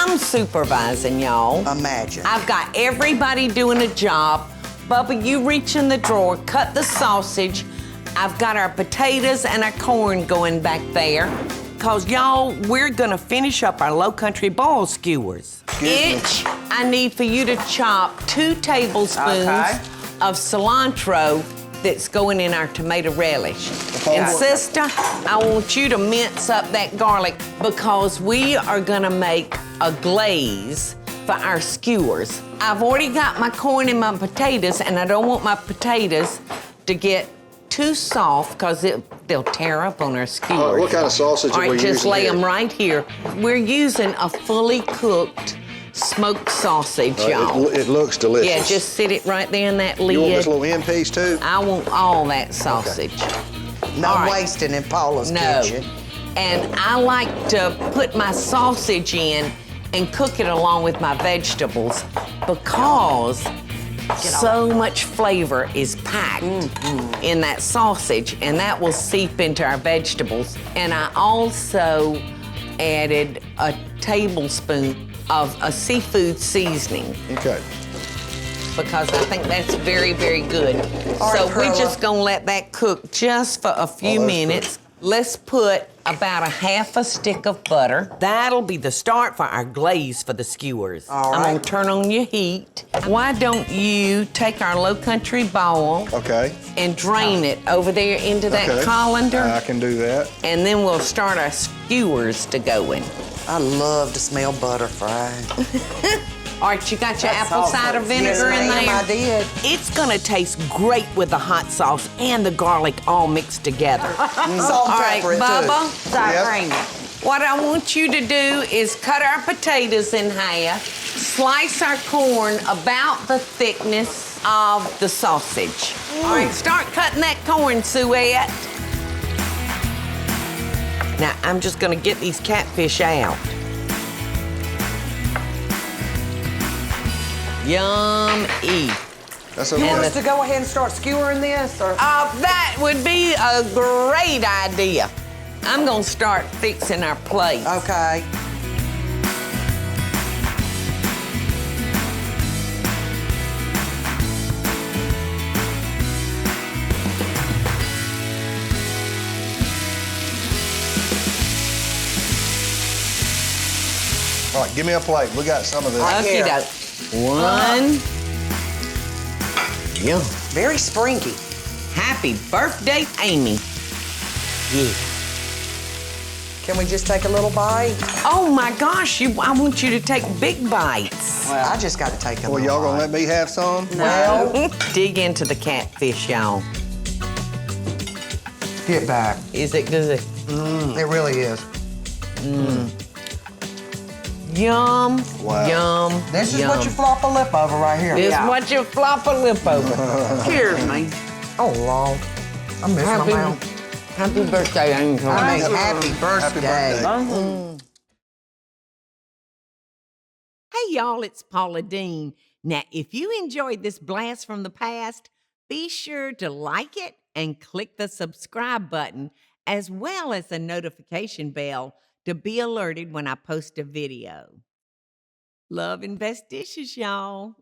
I'm supervising, y'all. Imagine. I've got everybody doing a job. Bubba, you reach in the drawer, cut the sausage. I've got our potatoes and our corn going back there. Cause y'all, we're gonna finish up our Low Country Boil Skewers. Itch, I need for you to chop 2 tablespoons of cilantro that's going in our tomato relish. And sister, I want you to mince up that garlic because we are gonna make a glaze for our skewers. I've already got my corn and my potatoes, and I don't want my potatoes to get too soft because they'll tear up on our skewers. All right, what kind of sausage are we using? Just lay here? them right here. We're using a fully cooked smoked sausage, y'all. It looks delicious. Yeah, just sit it right there in that lid. You want this little end piece too? I want all that sausage. Okay. No wasting in Paula's kitchen. And I like to put my sausage in and cook it along with my vegetables because so much flavor is packed in that sausage, and that will seep into our vegetables. And I also added a tablespoon of a seafood seasoning. Okay. Because I think that's very, very good. So we're just gonna let that cook just for a few minutes. Let's put about a half a stick of butter. That'll be the start for our glaze for the skewers. All right. I'm gonna turn on your heat. Why don't you take our Low Country bowl and drain it over there into that colander? I can do that. And then we'll start our skewers to going. I love to smell butter fried. All right, you got your apple cider vinegar in there? I did. It's gonna taste great with the hot sauce and the garlic all mixed together. Salt and All right, pepper Bubba, too. what I want you to do is cut our potatoes in half, slice our corn about the thickness of the sausage. All right, start cutting that corn, Suette. Now, I'm just gonna get these catfish out. Yum-y. That's You want okay. us to go ahead and start skewering this? Or? That would be a great idea. I'm gonna start fixing our plates. Okay. All right, give me a plate. We got some of this. Okay, doke. One. Yum. Very springy. Happy birthday, Amy. Yeah. Can we just take a little bite? Oh my gosh, I want you to take big bites. Well, I just got to take a Well, little y'all gonna bite. let me have some? Well, Dig into the catfish, y'all. get back. Is it good? It really is. Yum, Wow. yum, This is yum. what you flop a lip over right here. This is what you flop a lip over. Cheers, me. Oh, Lord. I miss my mouth. Happy birthday, Angel. I mean, happy birthday. birthday. Hey, y'all, it's Paula Deen. Now, if you enjoyed this blast from the past, be sure to like it and click the subscribe button, as well as the notification bell to be alerted when I post a video. Love and best dishes, y'all.